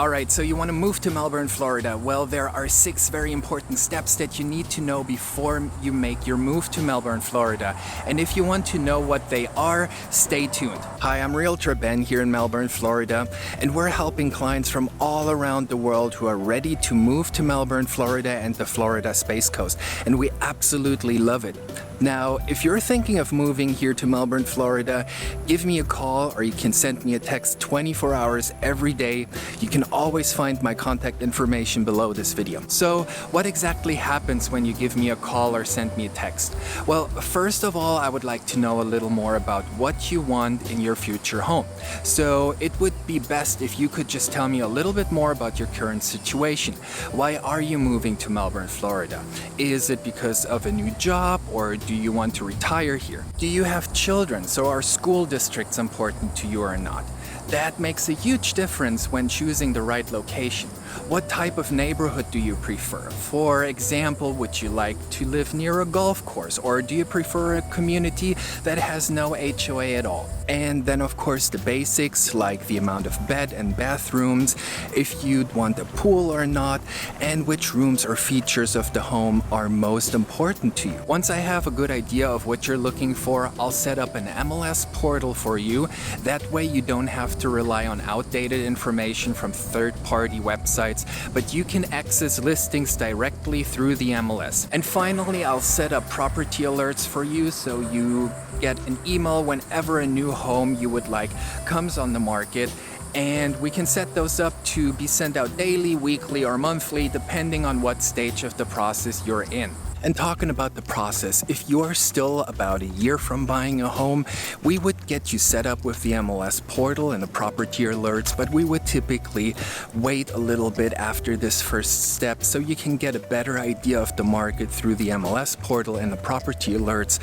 Alright, so you want to move to Melbourne, Florida. Well, there are 6 very important steps that you need to know before you make your move to Melbourne, Florida. And if you want to know what they are, stay tuned. Hi, I'm Realtor Ben here in Melbourne, Florida, and we're helping clients from all around the world who are ready to move to Melbourne, Florida and the Florida Space Coast. And we absolutely love it. Now, if you're thinking of moving here to Melbourne, Florida, give me a call or you can send me a text 24 hours every day. You can always find my contact information below this video. So, what exactly happens when you give me a call or send me a text? Well, first of all, I would like to know a little more about what you want in your future home. So, it would be best if you could just tell me a little bit more about your current situation. Why are you moving to Melbourne, Florida? Is it because of a new job, or do you want to retire here? Do you have children? So are school districts important to you or not? That makes a huge difference when choosing the right location. What type of neighborhood do you prefer? For example, would you like to live near a golf course, or do you prefer a community that has no HOA at all? And then of course the basics like the amount of bed and bathrooms, if you'd want a pool or not, and which rooms or features of the home are most important to you. Once I have a good idea of what you're looking for, I'll set up an MLS portal for you. That way you don't have to rely on outdated information from third-party websites, but you can access listings directly through the MLS. And finally, I'll set up property alerts for you so you get an email whenever a new home you would like comes on the market, and we can set those up to be sent out daily, weekly, or monthly depending on what stage of the process you're in. And talking about the process, if you're still about a year from buying a home, we would get you set up with the MLS portal and the property alerts, but we would typically wait a little bit after this first step so you can get a better idea of the market through the MLS portal and the property alerts.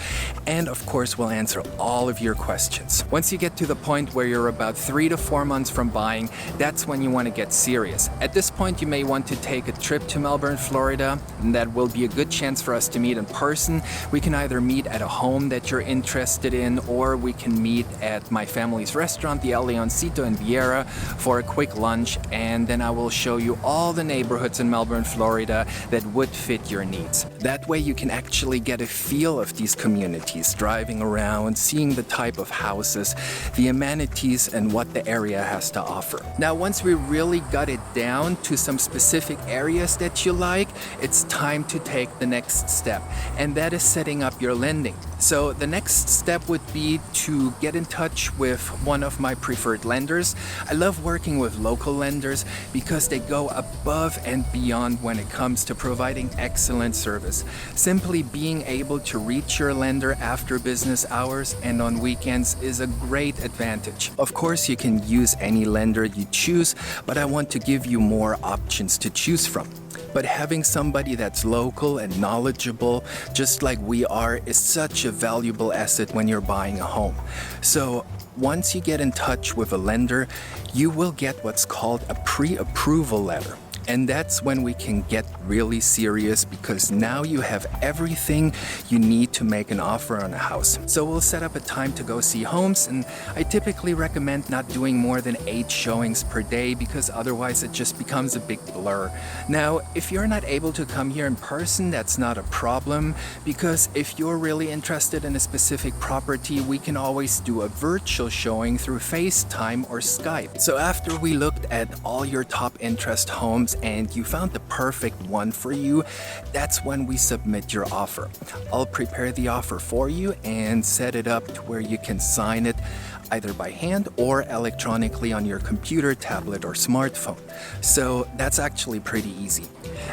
And of course, we'll answer all of your questions. Once you get to the point where you're about 3 to 4 months from buying, that's when you want to get serious. At this point, you may want to take a trip to Melbourne, Florida, and that will be a good chance for us to meet in person. We can either meet at a home that you're interested in, or we can meet at my family's restaurant, the El Leoncito in Viera, for a quick lunch, and then I will show you all the neighborhoods in Melbourne, Florida that would fit your needs. That way you can actually get a feel of these communities, driving around, seeing the type of houses, the amenities, and what the area has to offer. Now, once we really got it down to some specific areas that you like, it's time to take the next step, and that is setting up your lending. So the next step would be to get in touch with one of my preferred lenders. I love working with local lenders because they go above and beyond when it comes to providing excellent service. Simply being able to reach your lender after business hours and on weekends is a great advantage. Of course, you can use any lender you choose, but I want to give you more options to choose from. But having somebody that's local and knowledgeable, just like we are, is such a valuable asset when you're buying a home. So once you get in touch with a lender, you will get what's called a pre-approval letter. And that's when we can get really serious, because now you have everything you need to make an offer on a house. So we'll set up a time to go see homes, and I typically recommend not doing more than 8 showings per day, because otherwise it just becomes a big blur. Now, if you're not able to come here in person, that's not a problem, because if you're really interested in a specific property, we can always do a virtual showing through FaceTime or Skype. So after we looked at all your top interest homes and you found the perfect one for you, that's when we submit your offer. I'll prepare the offer for you and set it up to where you can sign it either by hand or electronically on your computer, tablet, or smartphone. So that's actually pretty easy.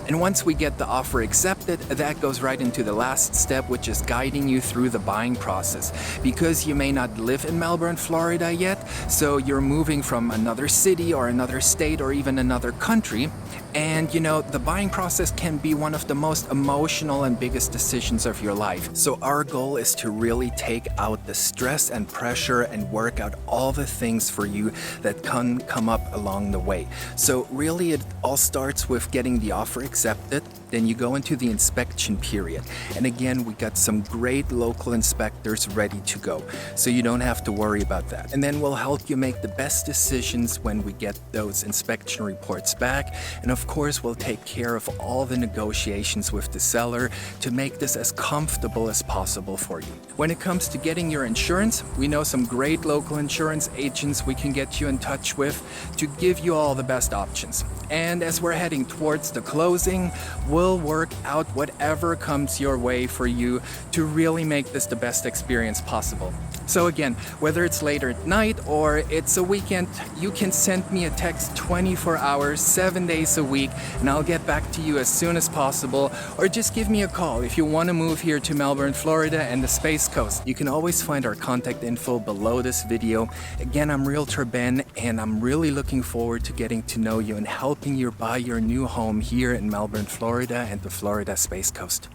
And once we get the offer accepted, that goes right into the last step, which is guiding you through the buying process. Because you may not live in Melbourne, Florida yet, so you're moving from another city or another state or even another country, And you know, the buying process can be one of the most emotional and biggest decisions of your life. So our goal is to really take out the stress and pressure and work out all the things for you that can come up along the way. So really it all starts with getting the offer accepted. Then you go into the inspection period. And again, we got some great local inspectors ready to go. So you don't have to worry about that. And then we'll help you make the best decisions when we get those inspection reports back. And of course, we'll take care of all the negotiations with the seller to make this as comfortable as possible for you. When it comes to getting your insurance, we know some great local insurance agents we can get you in touch with to give you all the best options. And as we're heading towards the closing, we'll work out whatever comes your way for you to really make this the best experience possible. So again, whether it's later at night or it's a weekend, you can send me a text 24 hours, 7 days a week, and I'll get back to you as soon as possible. Or just give me a call if you want to move here to Melbourne, Florida and the Space Coast. You can always find our contact info below this video. Again, I'm Realtor Ben, and I'm really looking forward to getting to know you and helping you buy your new home here in Melbourne, Florida and the Florida Space Coast.